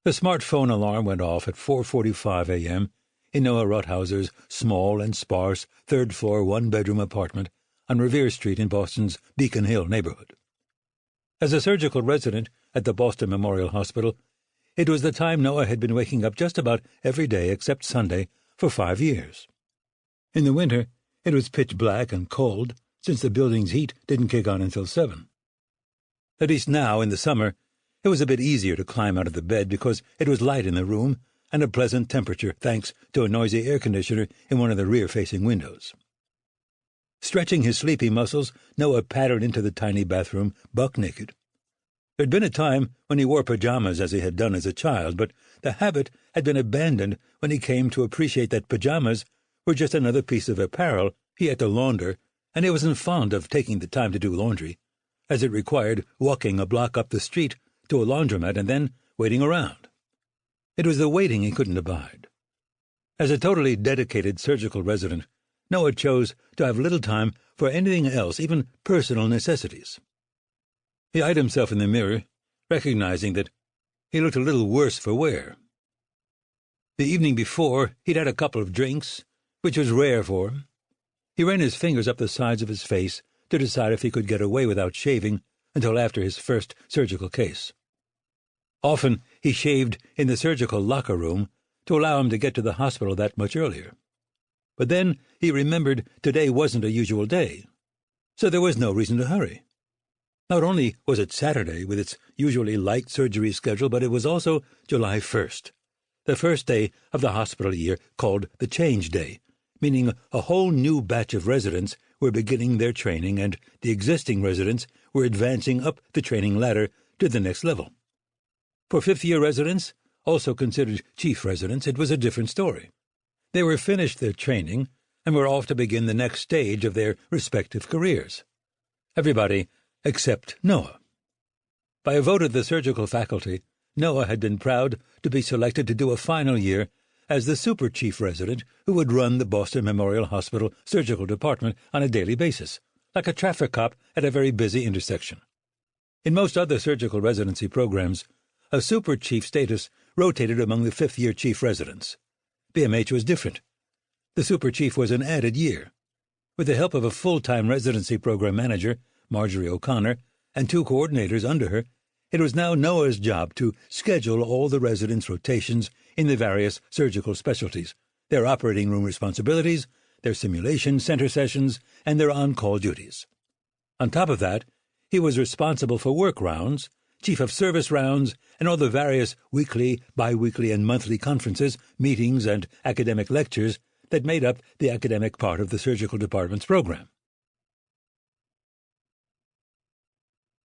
The smartphone alarm went off at 4:45 a.m. in Noah Rothauser's small and sparse third-floor one-bedroom apartment on Revere Street in Boston's Beacon Hill neighborhood. As a surgical resident at the Boston Memorial Hospital, it was the time Noah had been waking up just about every day except Sunday for 5 years. In the winter, it was pitch black and cold, since the building's heat didn't kick on until 7. At least now, in the summer, it was a bit easier to climb out of the bed because it was light in the room and a pleasant temperature thanks to a noisy air conditioner in one of the rear-facing windows. Stretching his sleepy muscles, Noah pattered into the tiny bathroom, buck naked. There'd been a time when he wore pajamas as he had done as a child, but the habit had been abandoned when he came to appreciate that pajamas were just another piece of apparel he had to launder, and he wasn't fond of taking the time to do laundry, as it required walking a block up the street to a laundromat and then waiting around. It was the waiting he couldn't abide. As a totally dedicated surgical resident, Noah chose to have little time for anything else, even personal necessities. He eyed himself in the mirror, recognizing that he looked a little worse for wear. The evening before, he'd had a couple of drinks, which was rare for him. He ran his fingers up the sides of his face to decide if he could get away without shaving until after his first surgical case. Often he shaved in the surgical locker room to allow him to get to the hospital that much earlier. But then he remembered today wasn't a usual day, so there was no reason to hurry. Not only was it Saturday with its usually light surgery schedule, but it was also July 1st, the first day of the hospital year called the Change Day, meaning a whole new batch of residents were beginning their training and the existing residents were advancing up the training ladder to the next level. For fifth-year residents, also considered chief residents, it was a different story. They were finished their training and were off to begin the next stage of their respective careers. Everybody except Noah. By a vote of the surgical faculty, Noah had been proud to be selected to do a final year as the super chief resident who would run the Boston Memorial Hospital surgical department on a daily basis, like a traffic cop at a very busy intersection. In most other surgical residency programs, a super chief status rotated among the fifth-year chief residents. BMH was different. The super chief was an added year. With the help of a full-time residency program manager, Marjorie O'Connor, and 2 coordinators under her, it was now Noah's job to schedule all the residents' rotations in the various surgical specialties, their operating room responsibilities, their simulation center sessions, and their on-call duties. On top of that, he was responsible for work rounds, chief of service rounds, and all the various weekly, bi-weekly, and monthly conferences, meetings, and academic lectures that made up the academic part of the surgical department's program.